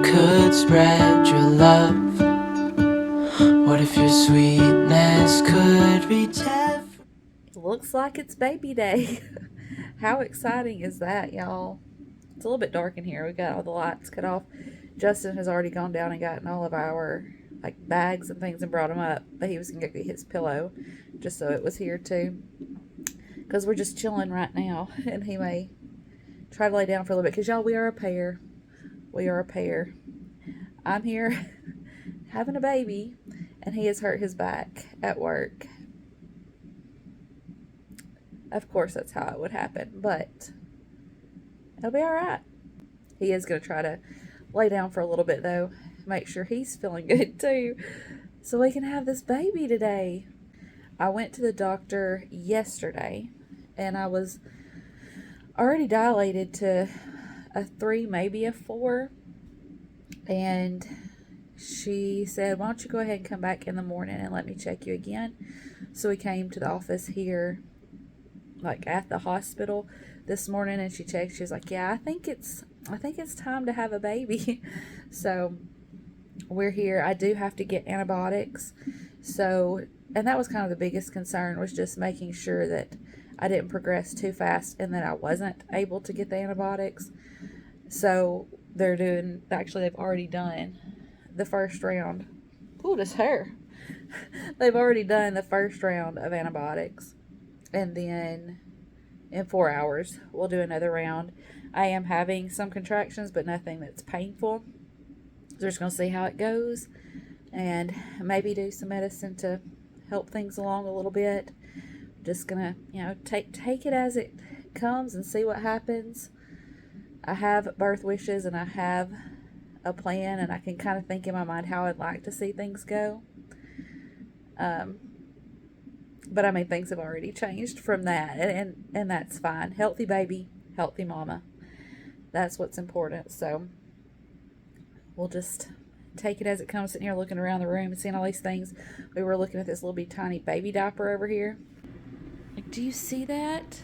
you could spread your love? What if your sweetness could reach heaven? Looks like it's baby day. How exciting is that, y'all? It's a little bit dark in here. We got all the lights cut off. Justin has already gone down and gotten all of our bags and things and brought them up, but he was gonna get his pillow just so it was here too, because we're just chilling right now, and he may try to lay down for a little bit, because y'all, we are a pair. I'm here having a baby, and he has hurt his back at work. Of course, that's how it would happen, but it'll be all right. He is going to try to lay down for a little bit, though. Make sure he's feeling good, too, so we can have this baby today. I went to the doctor yesterday, and I was already dilated to a 3, maybe a 4, and she said, why don't you go ahead and come back in the morning and let me check you again. So we came to the office here, at the hospital this morning, and she checked. She was like, yeah, I think it's time to have a baby. So we're here. I do have to get antibiotics. So, and that was kind of the biggest concern, was just making sure that I didn't progress too fast and that I wasn't able to get the antibiotics. So they've already done the first round. Pulled his hair. They've already done the first round of antibiotics. And then in 4 hours, we'll do another round. I am having some contractions, but nothing that's painful. So we're just going to see how it goes, and maybe do some medicine to help things along a little bit. Just going to, take it as it comes and see what happens. I have birth wishes, and I have a plan, and I can kind of think in my mind how I'd like to see things go. But I mean, things have already changed from that, and that's fine. Healthy baby, healthy mama. That's what's important. So we'll just take it as it comes, sitting here looking around the room and seeing all these things. We were looking at this little tiny baby diaper over here. Do you see that?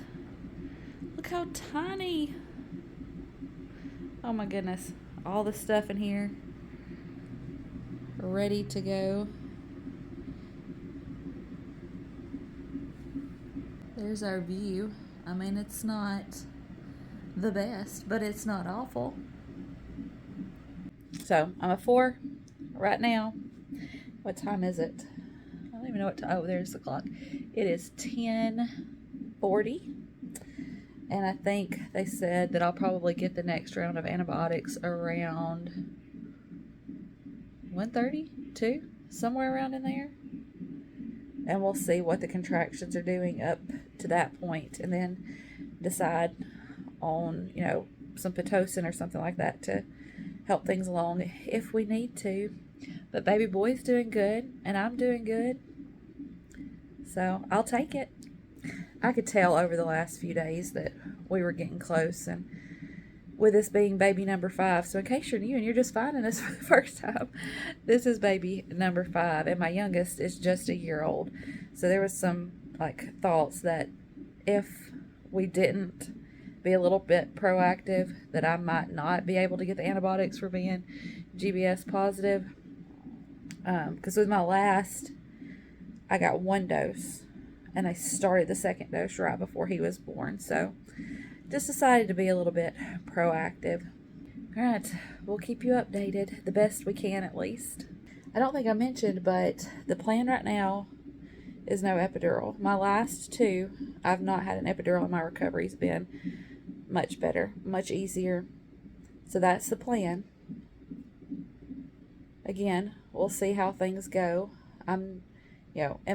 Look how tiny. Oh my goodness. All the stuff in here ready to go. There's our view. I mean, it's not the best, but it's not awful. So I'm a 4 right now. What time is it? I don't even know what time. Oh, there's the clock. It is 10:40. And I think they said that I'll probably get the next round of antibiotics around 1:30, 2, somewhere around in there. And we'll see what the contractions are doing up to that point, and then decide on, some Pitocin or something like that to help things along if we need to. But baby boy's doing good, and I'm doing good. So I'll take it. I could tell over the last few days that we were getting close, and with this being baby number 5. So in case you're new and you're just finding us for the first time, this is baby number 5, and my youngest is just a year old. So there was some thoughts that if we didn't be a little bit proactive, that I might not be able to get the antibiotics for being GBS positive. Because with my last, I got 1 dose, and I started the 2nd dose right before he was born. So just decided to be a little bit proactive. All right, we'll keep you updated the best we can, at least. I don't think I mentioned, but the plan right now is no epidural. My last 2, I've not had an epidural, and my recovery's been much better, much easier. So that's the plan. Again, we'll see how things go. In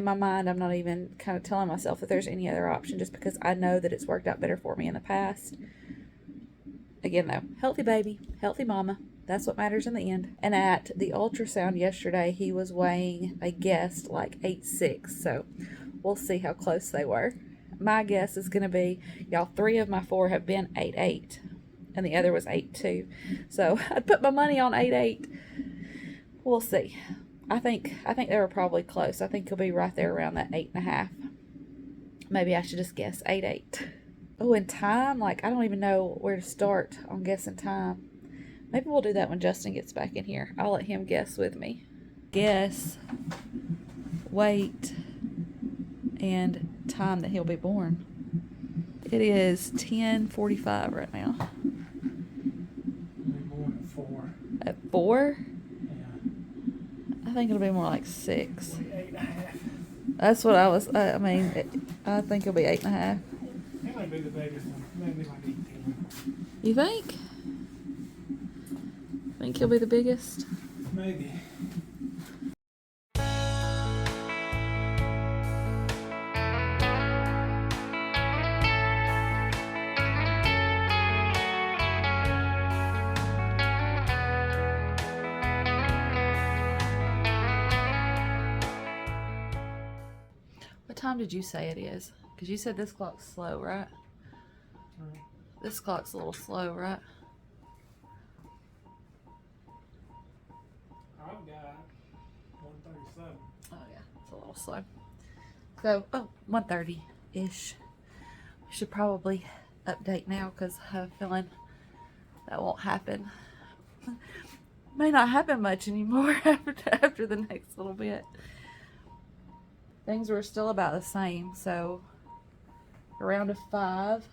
my mind, I'm not even kind of telling myself that there's any other option, just because I know that it's worked out better for me in the past. Again, though, healthy baby, healthy mama. That's what matters in the end. And at the ultrasound yesterday, he was weighing, I guessed, 8.6. So we'll see how close they were. My guess is going to be, 3 of my 4 have been 8.8, and the other was 8.2. So I'd put my money on 8.8. We'll see. I think they were probably close. I think he'll be right there around that 8.5. Maybe I should just guess 8.8. Oh, and time, I don't even know where to start on guessing time. Maybe we'll do that when Justin gets back in here. I'll let him guess with me. Guess weight and time that he'll be born. It is 10:45 right now. We're born at 4. At 4? Yeah. I think it'll be more like 6. 8.5. That's what I was, I mean, I think it'll be 8.5. That might be the biggest one. Maybe like 18. You think? Think he'll be the biggest? Maybe. What time did you say it is? Because you said this clock's slow, right? This clock's a little slow, right? I've got 1:37. Oh yeah, it's a little slow. So, 1:30-ish. We should probably update now because I have a feeling that won't happen. May not happen much anymore after the next little bit. Things were still about the same, so around a 5.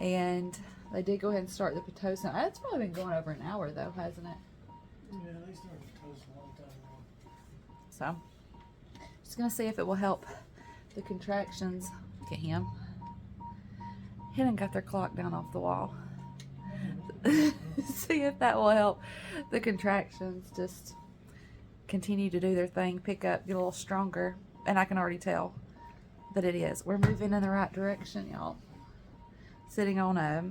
And they did go ahead and start the Pitocin. It's probably been going over an hour though, hasn't it? Yeah, they started to toast a long time ago. So, just gonna see if it will help the contractions. Look at him. He done got their clock down off the wall. See if that will help the contractions just continue to do their thing, pick up, get a little stronger. And I can already tell that it is. We're moving in the right direction, y'all. Sitting on a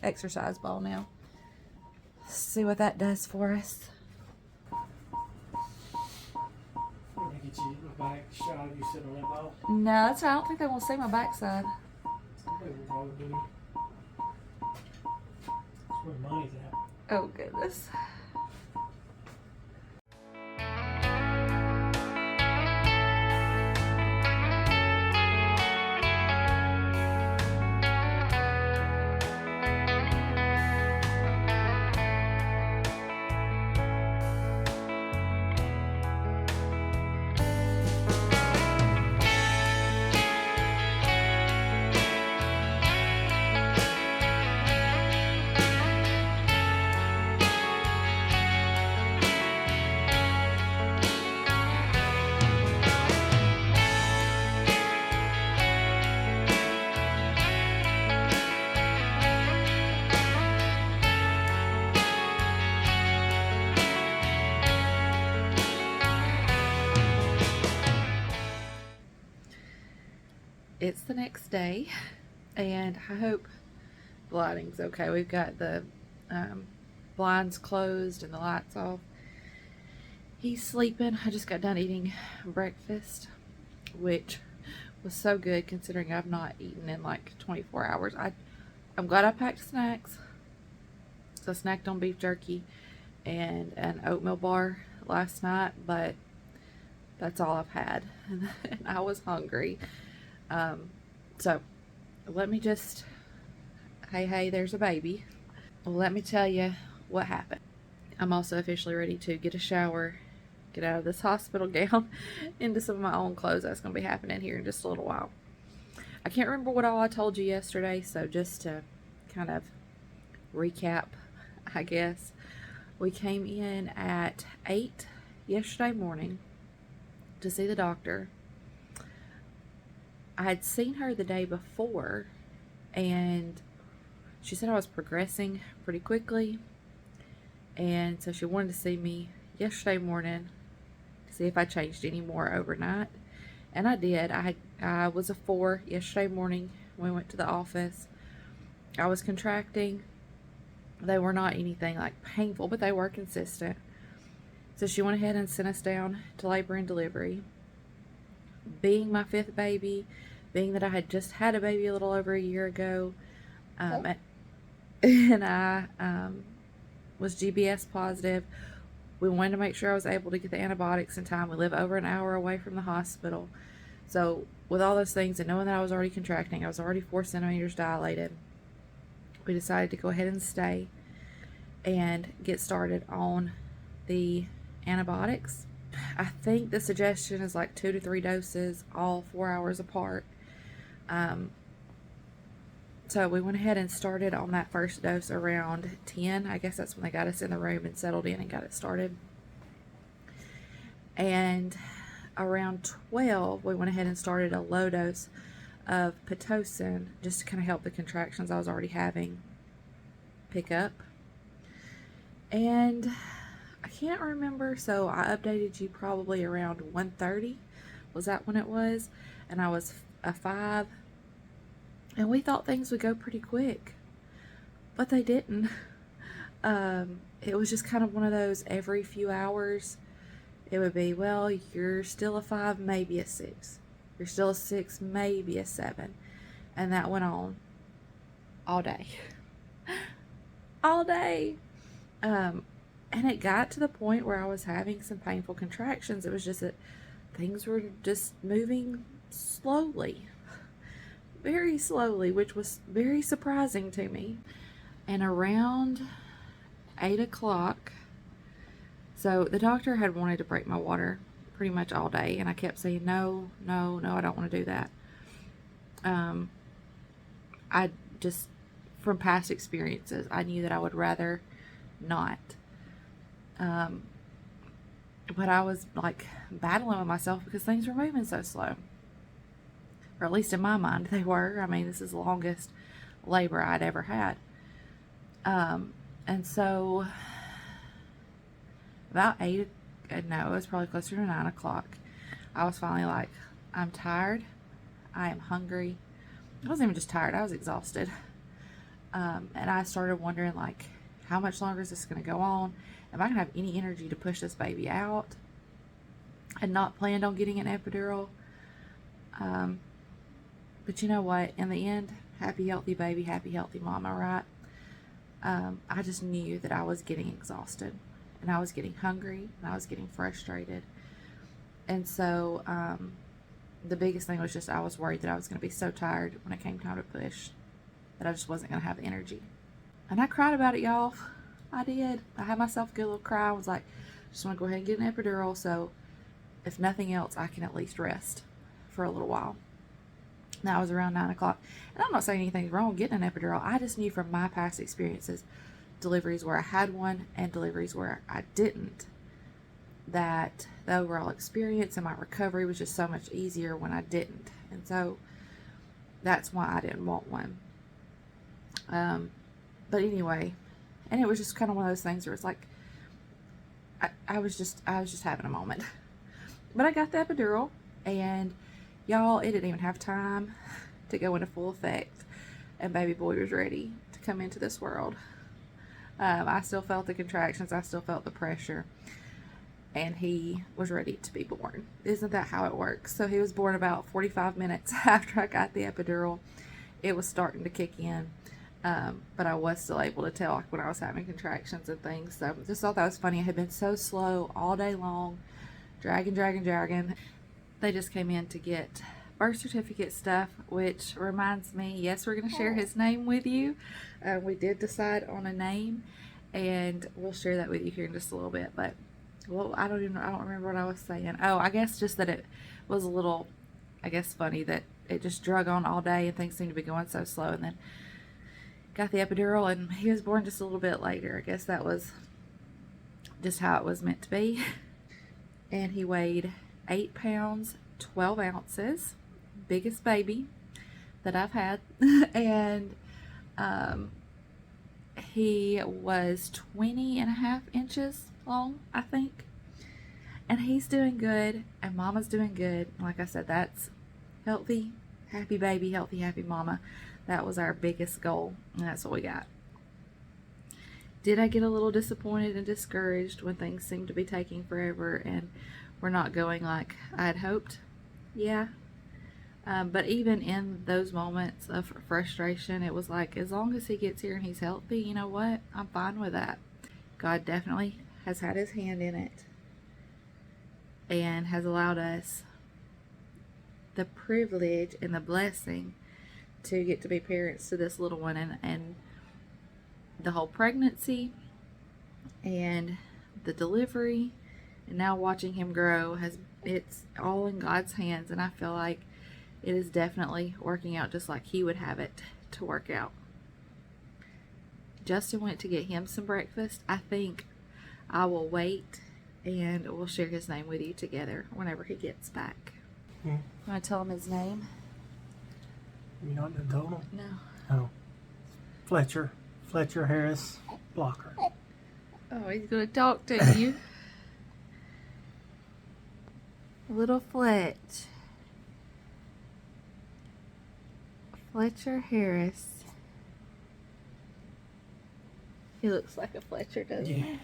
exercise ball now. See what that does for us. We're gonna get you a back shot of you sitting on that ball. No, that's right. I don't think they want to see my backside. Somebody will probably do. That's where money's at. Oh, goodness. It's the next day, and I hope the lighting's okay. We've got the blinds closed and the lights off. He's sleeping. I just got done eating breakfast, which was so good considering I've not eaten in like 24 hours. I'm glad I packed snacks. So I snacked on beef jerky and an oatmeal bar last night, but that's all I've had. And I was hungry. So let me just, hey, there's a baby. Let me tell you what happened. I'm also officially ready to get a shower, get out of this hospital gown into some of my own clothes. That's going to be happening here in just a little while. I can't remember what all I told you yesterday, so just to kind of recap, I guess. We came in at 8 yesterday morning to see the doctor. I had seen her the day before, and she said I was progressing pretty quickly, and so she wanted to see me yesterday morning to see if I changed any more overnight, and I did. I was a 4 yesterday morning when we went to the office. I was contracting. They were not anything like painful, but they were consistent. So she went ahead and sent us down to labor and delivery. Being my 5th baby, being that I had just had a baby a little over a year ago, and I was GBS positive, we wanted to make sure I was able to get the antibiotics in time. We live over an hour away from the hospital. So with all those things and knowing that I was already contracting, I was already 4 centimeters dilated, we decided to go ahead and stay and get started on the antibiotics. I think the suggestion is like 2 to 3 doses, all 4 hours apart. So we went ahead and started on that first dose around 10. I guess that's when they got us in the room and settled in and got it started. And around 12, we went ahead and started a low dose of Pitocin just to kind of help the contractions I was already having pick up. And I can't remember, so I updated you probably around 1:30. Was that when it was? And I was a 5. And we thought things would go pretty quick, but they didn't. It was just kind of one of those every few hours. It would be, well, you're still a 5, maybe a 6. You're still a 6, maybe a 7. And that went on all day. All day. And it got to the point where I was having some painful contractions. It was just that things were just moving slowly. Very slowly, which was very surprising to me. And around 8 o'clock, so the doctor had wanted to break my water pretty much all day, and I kept saying, no, I don't want to do that. I just, from past experiences, I knew that I would rather not. But I was like battling with myself because things were moving so slow. Or at least in my mind they were. I mean, this is the longest labor I'd ever had. And so about 8, no, it was probably closer to 9 o'clock. I was finally like, I'm tired. I am hungry. I wasn't even just tired. I was exhausted. And I started wondering, like, how much longer is this going to go on? Am I going to have any energy to push this baby out? I had not planned on getting an epidural. But you know what? In the end, happy, healthy baby, happy, healthy mama, right? I just knew that I was getting exhausted, and I was getting hungry, and I was getting frustrated. And so the biggest thing was just I was worried that I was going to be so tired when it came time to push that I just wasn't going to have the energy. And I cried about it, y'all. I did. I had myself a good little cry. I was like, just want to go ahead and get an epidural, so if nothing else, I can at least rest for a little while. That was around 9 o'clock. And I'm not saying anything's wrong getting an epidural. I just knew from my past experiences, deliveries where I had one and deliveries where I didn't, that the overall experience and my recovery was just so much easier when I didn't. And so that's why I didn't want one. But anyway, and it was just kind of one of those things where it's like, I was just having a moment. But I got the epidural, and y'all, it didn't even have time to go into full effect, and baby boy was ready to come into this world. I still felt the contractions. I still felt the pressure, and he was ready to be born. Isn't that how it works? So he was born about 45 minutes after I got the epidural. It was starting to kick in, but I was still able to tell, like, when I was having contractions and things. So just thought that was funny. I had been so slow all day long, dragging. They just came in to get birth certificate stuff, which reminds me, yes, we're going to share his name with you. We did decide on a name, and we'll share that with you here in just a little bit. But, well, I don't remember what I was saying. Oh, I guess just that it was a little, I guess, funny that it just drug on all day and things seemed to be going so slow. And then got the epidural, and he was born just a little bit later. I guess that was just how it was meant to be. And he weighed 8 pounds, 12 ounces, biggest baby that I've had. And he was 20.5 inches long, I think. And he's doing good, and mama's doing good. Like I said, that's healthy, happy baby, healthy, happy mama. That was our biggest goal, and that's what we got. Did I get a little disappointed and discouraged when things seemed to be taking forever and we're not going like I had hoped? Yeah. But even in those moments of frustration, it was like, as long as he gets here and he's healthy, you know what? I'm fine with that. God definitely has had his hand in it and has allowed us the privilege and the blessing to get to be parents to this little one. And the whole pregnancy and the delivery, and now watching him grow, it's all in God's hands, and I feel like it is definitely working out just like he would have it to work out. Justin went to get him some breakfast. I think I will wait and we'll share his name with you together whenever he gets back. Hmm. Want to tell him his name? You not the total? No. Oh. Fletcher Harris Blocker. Oh, he's going to talk to you. Little Fletcher Harris. He looks like a Fletcher, doesn't he? Yeah.